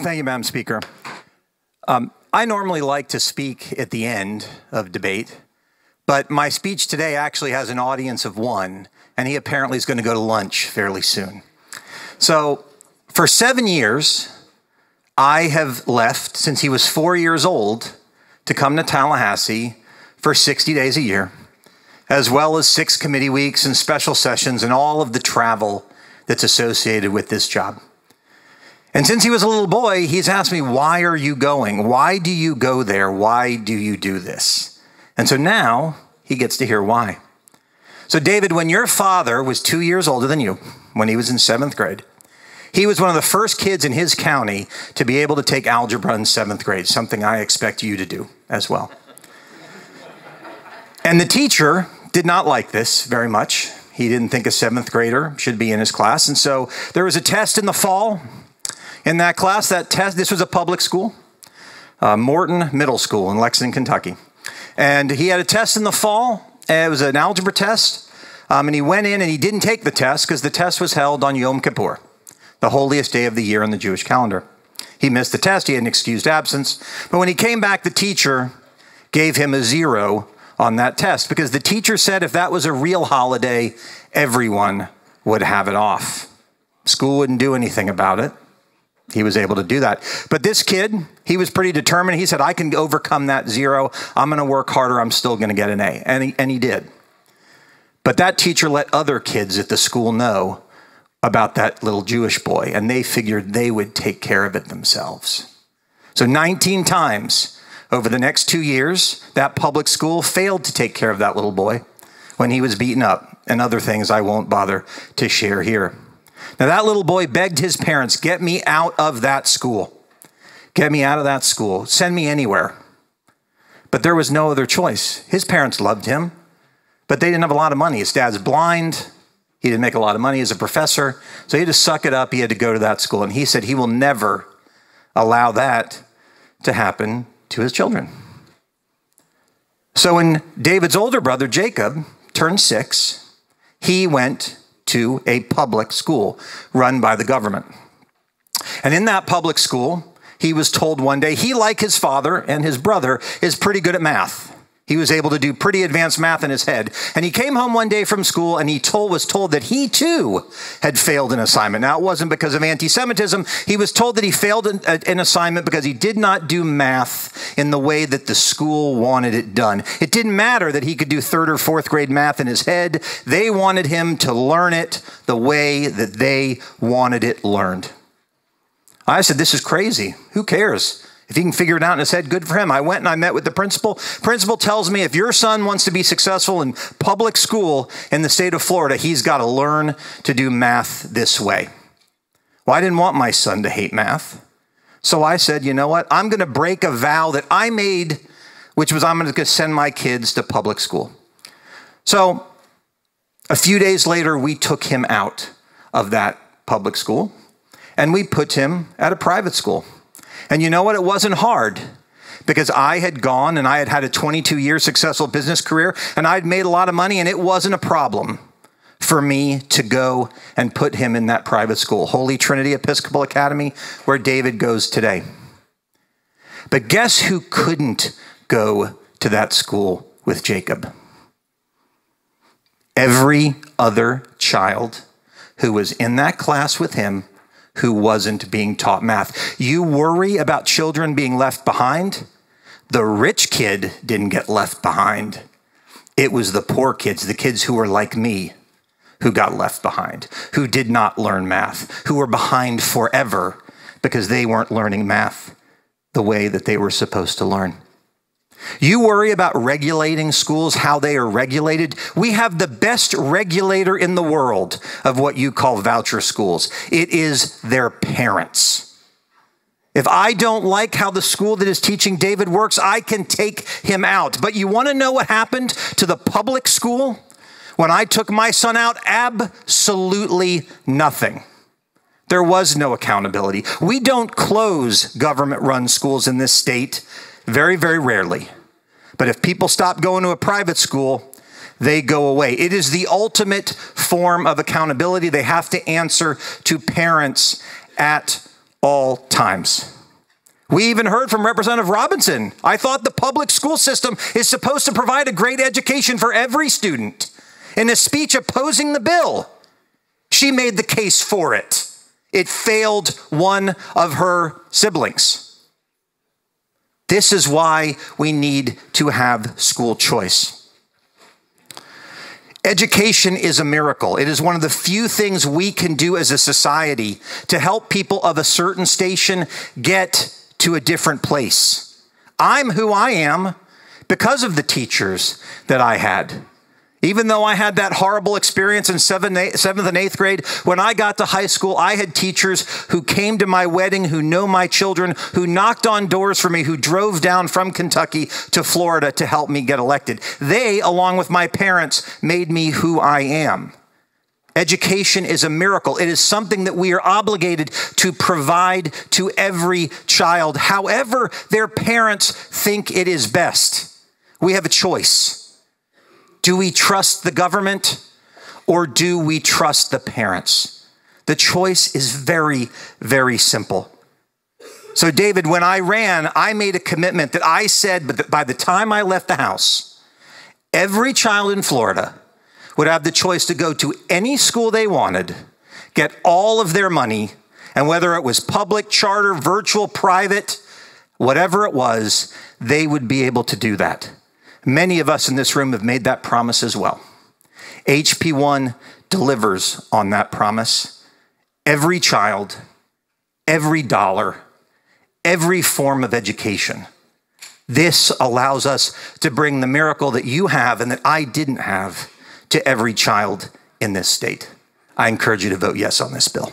Thank you, Madam Speaker. I normally like to speak at the end of debate, but my speech today actually has an audience of one, and he apparently is going to go to lunch fairly soon. So for 7 years, I have left since he was 4 years old to come to Tallahassee for 60 days a year, as well as 6 committee weeks and special sessions and all of the travel that's associated with this job. And since he was a little boy, he's asked me, why are you going? Why do you go there? Why do you do this? And so now he gets to hear why. So David, when your father was 2 years older than you, when he was in 7th grade, he was one of the first kids in his county to be able to take algebra in 7th grade, something I expect you to do as well. And the teacher did not like this very much. He didn't think a 7th grader should be in his class. And so there was a test in the fall. In that class, this was a public school, Morton Middle School in Lexington, Kentucky. And he had a test in the fall. It was an algebra test. And he went in and he didn't take the test because the test was held on Yom Kippur, the holiest day of the year on the Jewish calendar. He missed the test. He had an excused absence. But when he came back, the teacher gave him a 0 on that test because the teacher said if that was a real holiday, everyone would have it off. School wouldn't do anything about it. He was able to do that. But this kid, he was pretty determined. He said, I can overcome that 0. I'm going to work harder. I'm still going to get an A. And he did. But that teacher let other kids at the school know about that little Jewish boy, and they figured they would take care of it themselves. So 19 times over the next 2 years, that public school failed to take care of that little boy when he was beaten up, and other things I won't bother to share here. Now, that little boy begged his parents, get me out of that school. Get me out of that school. Send me anywhere. But there was no other choice. His parents loved him, but they didn't have a lot of money. His dad's blind. He didn't make a lot of money as a professor. So he had to suck it up. He had to go to that school. And he said he will never allow that to happen to his children. So when David's older brother, Jacob, turned 6, he went to a public school run by the government. And in that public school, he was told one day, he, like his father and his brother, is pretty good at math. He was able to do pretty advanced math in his head. And he came home one day from school and he was told that he too had failed an assignment. Now, it wasn't because of anti-Semitism. He was told that he failed an assignment because he did not do math in the way that the school wanted it done. It didn't matter that he could do 3rd or 4th grade math in his head. They wanted him to learn it the way that they wanted it learned. I said, this is crazy. Who cares? If he can figure it out in his head, good for him. I went and I met with the principal. Principal tells me if your son wants to be successful in public school in the state of Florida, he's got to learn to do math this way. Well, I didn't want my son to hate math. So I said, you know what? I'm going to break a vow that I made, which was I'm going to send my kids to public school. So a few days later, we took him out of that public school and we put him at a private school. And you know what? It wasn't hard because I had gone and I had had a 22-year successful business career and I'd made a lot of money and it wasn't a problem for me to go and put him in that private school, Holy Trinity Episcopal Academy, where David goes today. But guess who couldn't go to that school with Jacob? Every other child who was in that class with him who wasn't being taught math. You worry about children being left behind? The rich kid didn't get left behind. It was the poor kids, the kids who were like me, who got left behind, who did not learn math, who were behind forever because they weren't learning math the way that they were supposed to learn. You worry about regulating schools, how they are regulated. We have the best regulator in the world of what you call voucher schools. It is their parents. If I don't like how the school that is teaching David works, I can take him out. But you want to know what happened to the public school when I took my son out? Absolutely nothing. There was no accountability. We don't close government-run schools in this state. Very, very rarely. But if people stop going to a private school, they go away. It is the ultimate form of accountability. They have to answer to parents at all times. We even heard from Representative Robinson. I thought the public school system is supposed to provide a great education for every student. In a speech opposing the bill, she made the case for it. It failed one of her siblings. This is why we need to have school choice. Education is a miracle. It is one of the few things we can do as a society to help people of a certain station get to a different place. I'm who I am because of the teachers that I had. Even though I had that horrible experience in 7th and 8th grade, when I got to high school, I had teachers who came to my wedding, who know my children, who knocked on doors for me, who drove down from Kentucky to Florida to help me get elected. They, along with my parents, made me who I am. Education is a miracle. It is something that we are obligated to provide to every child, however their parents think it is best. We have a choice. Do we trust the government or do we trust the parents? The choice is very, very simple. So David, when I ran, I made a commitment that I said that by the time I left the house, every child in Florida would have the choice to go to any school they wanted, get all of their money, and whether it was public, charter, virtual, private, whatever it was, they would be able to do that. Many of us in this room have made that promise as well. HB1 delivers on that promise. Every child, every dollar, every form of education. This allows us to bring the miracle that you have and that I didn't have to every child in this state. I encourage you to vote yes on this bill.